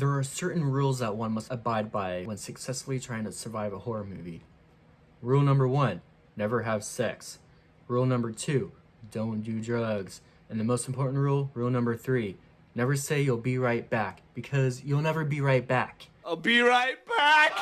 There are certain rules that one must abide by when successfully trying to survive a horror movie. Rule number 1, never have sex. Rule number 2, don't do drugs. And the most important rule, rule number 3, never say you'll be right back, because you'll never be right back. I'll be right back!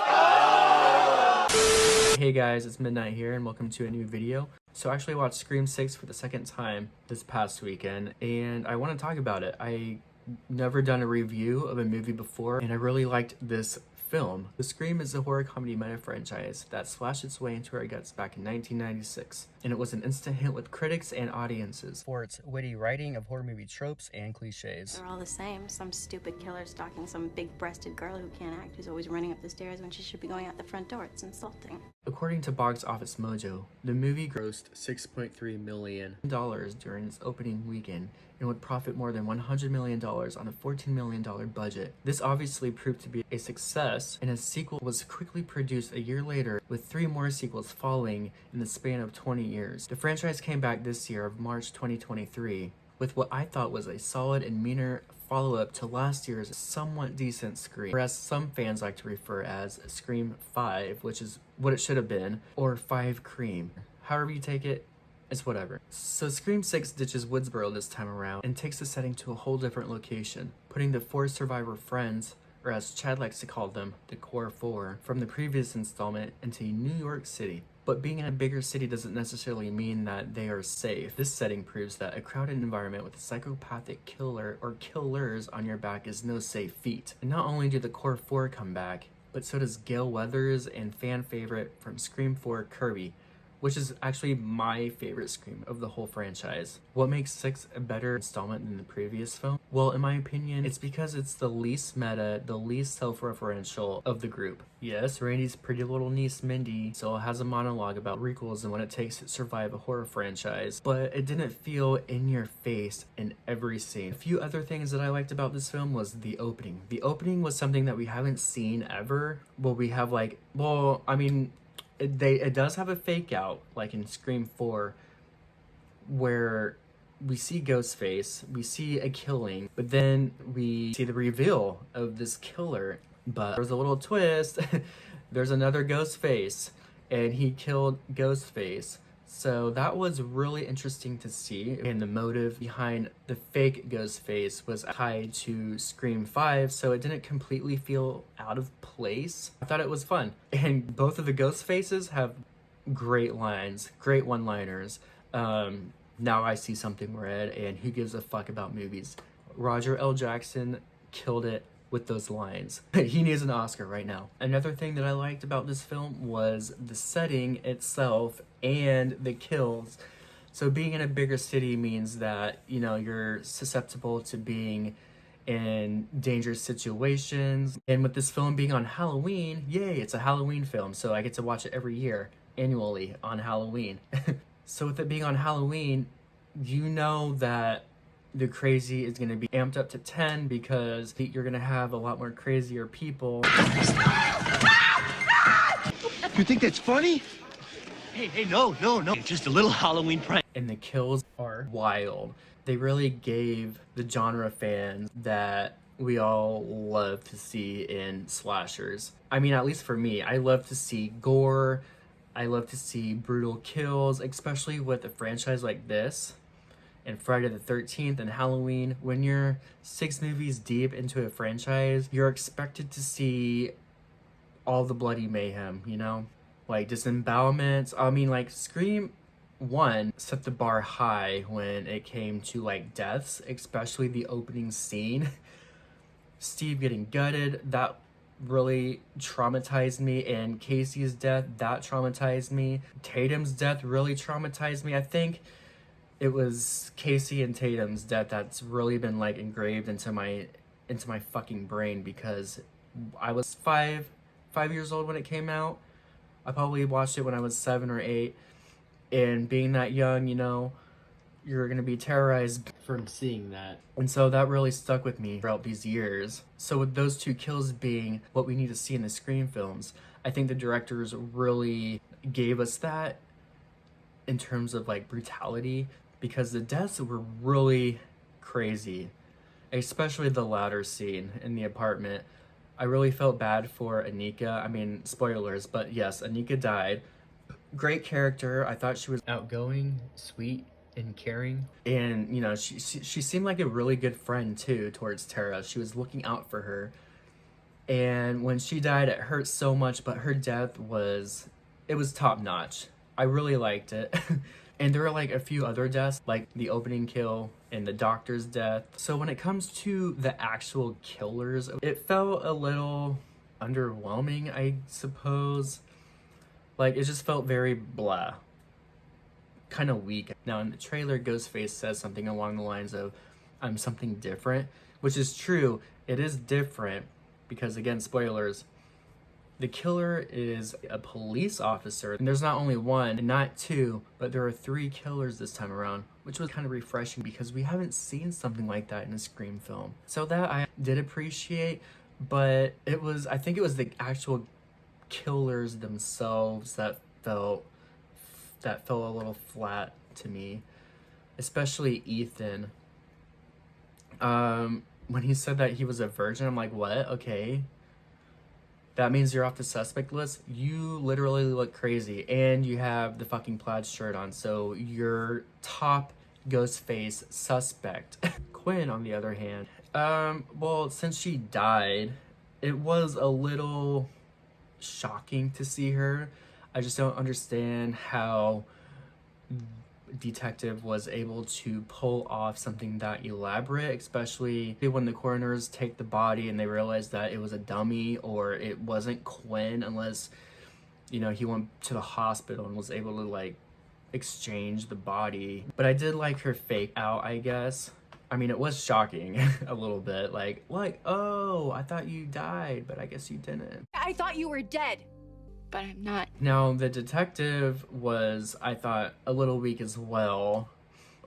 Hey guys, it's Midnight here and welcome to a new video. So I actually watched Scream 6 for the second time this past weekend and I want to talk about it. I never done a review of a movie before and I really liked this film. The Scream is a horror comedy meta franchise that splashed its way into our guts back in 1996, and it was an instant hit with critics and audiences for its witty writing of horror movie tropes and cliches. They're all the same. Some stupid killer stalking some big-breasted girl who can't act, who's always running up the stairs when she should be going out the front door. It's insulting. According to Box Office Mojo, the movie grossed $6.3 million during its opening weekend and would profit more than $100 million on a $14 million budget. This obviously proved to be a success, and a sequel was quickly produced a year later, with 3 more sequels following in the span of 20 years. The franchise came back this year of March 2023 with what I thought was a solid and meaner follow-up to last year's somewhat decent Scream, or as some fans like to refer as Scream 5, which is what it should have been, or 5 Cream. However you take it, it's whatever. So Scream 6 ditches Woodsboro this time around and takes the setting to a whole different location, putting the 4 survivor friends, or as Chad likes to call them, the Core 4, from the previous installment into New York City. But being in a bigger city doesn't necessarily mean that they are safe. This setting proves that a crowded environment with a psychopathic killer or killers on your back is no safe feat. And not only do the Core 4 come back, but so does Gale Weathers and fan favorite from Scream 4, Kirby, which is actually my favorite Scream of the whole franchise. What makes 6 a better installment than the previous film? Well, in my opinion, it's because it's the least meta, the least self-referential of the group. Yes, Randy's pretty little niece Mindy still has a monologue about requels and what it takes to survive a horror franchise, but it didn't feel in your face in every scene. A few other things that I liked about this film was the opening. The opening was something that we haven't seen ever. Well, we have it does have a fake out, like in Scream 4, where we see Ghostface, we see a killing, but then we see the reveal of this killer. But there's a little twist. There's another Ghostface, and he killed Ghostface. So that was really interesting to see, and the motive behind the fake Ghostface was tied to Scream 5, so it didn't completely feel out of place. I thought it was fun, and both of the Ghostfaces have great lines, great one-liners. Now I see something red, and who gives a fuck about movies? Roger L. Jackson killed it with those lines. He needs an Oscar right now. Another thing that I liked about this film was the setting itself and the kills. So being in a bigger city means that, you know, you're susceptible to being in dangerous situations. And with this film being on Halloween, yay, it's a Halloween film, so I get to watch it every year, annually, on Halloween. So with it being on Halloween, you know that the crazy is going to be amped up to 10 because you're going to have a lot more crazier people. You think that's funny? Hey, no. It's just a little Halloween prank. And the kills are wild. They really gave the genre fans that we all love to see in slashers. I mean, at least for me, I love to see gore. I love to see brutal kills, especially with a franchise like this. And Friday the 13th and Halloween, when you're 6 movies deep into a franchise, you're expected to see all the bloody mayhem, you know? Like disembowelments. I mean, like Scream 1 set the bar high when it came to like deaths, especially the opening scene. Steve getting gutted, that really traumatized me, and Casey's death, that traumatized me. Tatum's death really traumatized me. I think it was Casey and Tatum's death that's really been like engraved into my fucking brain, because I was five years old when it came out. I probably watched it when I was 7 or 8, and being that young, you know, you're gonna be terrorized from seeing that. And so that really stuck with me throughout these years. So with those 2 kills being what we need to see in the Scream films, I think the directors really gave us that in terms of like brutality, because the deaths were really crazy. especially the latter scene in the apartment. I really felt bad for Anika. I mean, spoilers, but yes, Anika died. Great character. I thought she was outgoing, sweet, and caring. And, you know, she seemed like a really good friend, too, towards Tara. She was looking out for her. And when she died, it hurt so much, but her death was, it was top notch. I really liked it. And there were like a few other deaths, like the opening kill and the doctor's death. So when it comes to the actual killers, it felt a little underwhelming, I suppose. Like, it just felt very blah. Kind of weak. Now, in the trailer, Ghostface says something along the lines of, I'm something different, which is true. It is different because, again, spoilers, the killer is a police officer. And there's not only one, and not two, but there are 3 killers this time around, which was kind of refreshing because we haven't seen something like that in a Scream film. So that I did appreciate, but I think it was the actual killers themselves that felt a little flat to me, especially Ethan. When he said that he was a virgin, I'm like, what? Okay, that means you're off the suspect list. You literally look crazy, and you have the fucking plaid shirt on, so you're top Ghostface suspect. Quinn, on the other hand, well, since she died, it was a little shocking to see her. I just don't understand how detective was able to pull off something that elaborate, especially when the coroners take the body and they realize that it was a dummy or it wasn't Quinn, unless, you know, he went to the hospital and was able to like exchange the body. But I did like her fake out, I guess. I mean, it was shocking a little bit, like, oh, I thought you died, but I guess you didn't. I thought you were dead. But I'm not. Now, the detective was, I thought, a little weak as well.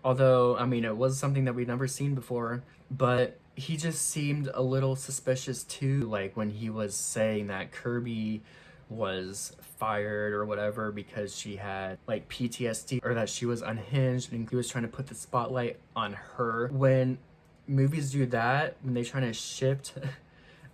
Although, I mean, it was something that we'd never seen before. But he just seemed a little suspicious too. Like when he was saying that Kirby was fired or whatever because she had like PTSD, or that she was unhinged, and he was trying to put the spotlight on her. When movies do that, when they're trying to shift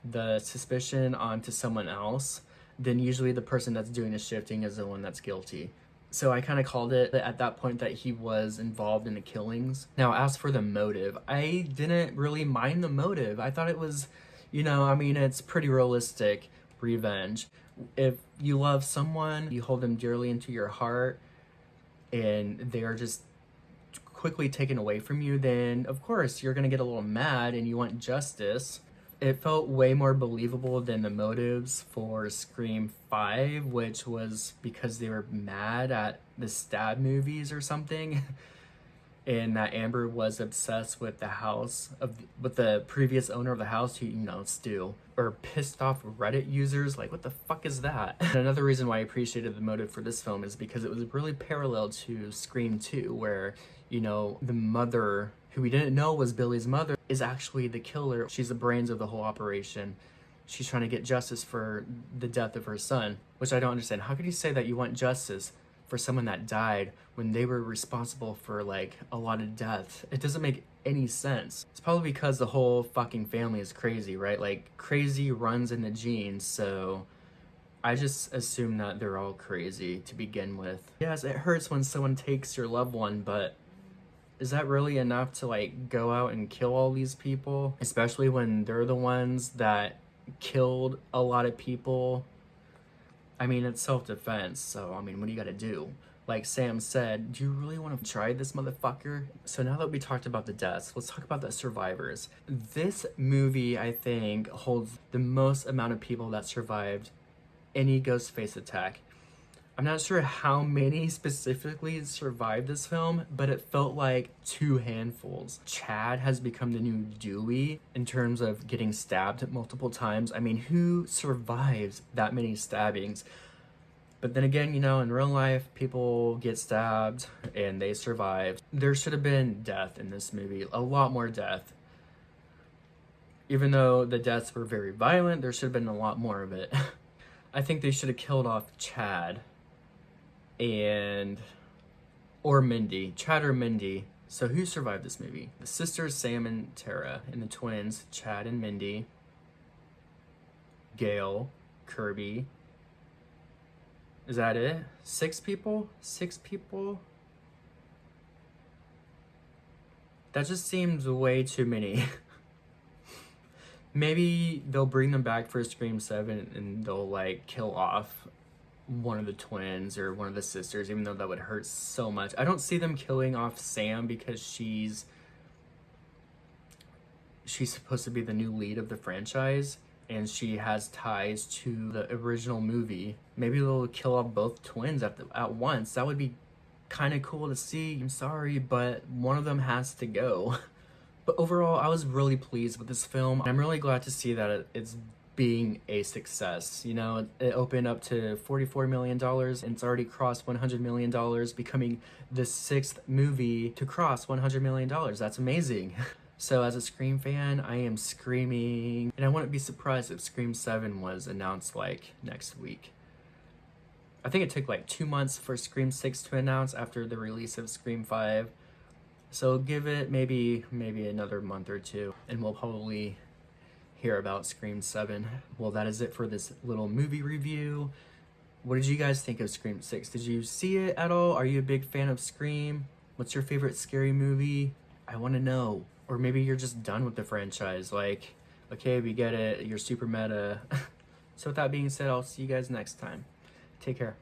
the suspicion onto someone else, then usually the person that's doing the shifting is the one that's guilty. So I kind of called it at that point that he was involved in the killings. Now, as for the motive, I didn't really mind the motive. I thought it was, you know, I mean, it's pretty realistic revenge. If you love someone, you hold them dearly into your heart, and they are just quickly taken away from you, then of course you're gonna get a little mad and you want justice. It felt way more believable than the motives for Scream 5, which was because they were mad at the Stab movies or something. And that Amber was obsessed with the house, with the previous owner of the house, who, you know, Stu. Or pissed off Reddit users, like, what the fuck is that? And another reason why I appreciated the motive for this film is because it was really parallel to Scream 2, where, you know, the mother, who we didn't know was Billy's mother, is actually the killer. She's the brains of the whole operation. She's trying to get justice for the death of her son, which I don't understand. How could you say that you want justice for someone that died when they were responsible for like a lot of death? It doesn't make any sense. It's probably because the whole fucking family is crazy, right? Like, crazy runs in the genes, so I just assume that they're all crazy to begin with. Yes, it hurts when someone takes your loved one, but is that really enough to like go out and kill all these people? Especially when they're the ones that killed a lot of people. I mean, it's self-defense, so I mean, what do you gotta do? Like Sam said, do you really want to try this motherfucker? So now that we talked about the deaths, let's talk about the survivors. This movie, I think, holds the most amount of people that survived any Ghostface attack. I'm not sure how many specifically survived this film, but it felt like 2 handfuls. Chad has become the new Dewey in terms of getting stabbed multiple times. I mean, who survives that many stabbings? But then again, you know, in real life, people get stabbed and they survive. There should have been death in this movie, a lot more death. Even though the deaths were very violent, there should have been a lot more of it. I think they should have killed off Chad or Mindy, Chad or Mindy, So who survived this movie? The sisters Sam and Tara, and the twins Chad and Mindy, Gail, Kirby. Is that it? 6 people? 6 people? That just seems way too many. Maybe they'll bring them back for Scream 7 and they'll like kill off one of the twins or one of the sisters, even though that would hurt so much. I don't see them killing off Sam because she's supposed to be the new lead of the franchise and she has ties to the original movie. Maybe they'll kill off both twins at once. That would be kind of cool to see. I'm sorry, but one of them has to go. But overall, I was really pleased with this film. I'm really glad to see that it's being a success. You know, it opened up to $44 million and it's already crossed $100 million, becoming the 6th movie to cross $100 million. That's amazing. So as a Scream fan, I am screaming, and I wouldn't be surprised if Scream 7 was announced like next week. I think it took like 2 months for Scream 6 to announce after the release of Scream 5. So give it maybe another month or two, and we'll probably hear about Scream 7. Well, that is it for this little movie review. What did you guys think of Scream 6? Did you see it at all? Are you a big fan of Scream? What's your favorite scary movie? I want to know. Or maybe you're just done with the franchise. Like, okay, we get it. You're super meta. So with that being said, I'll see you guys next time. Take care.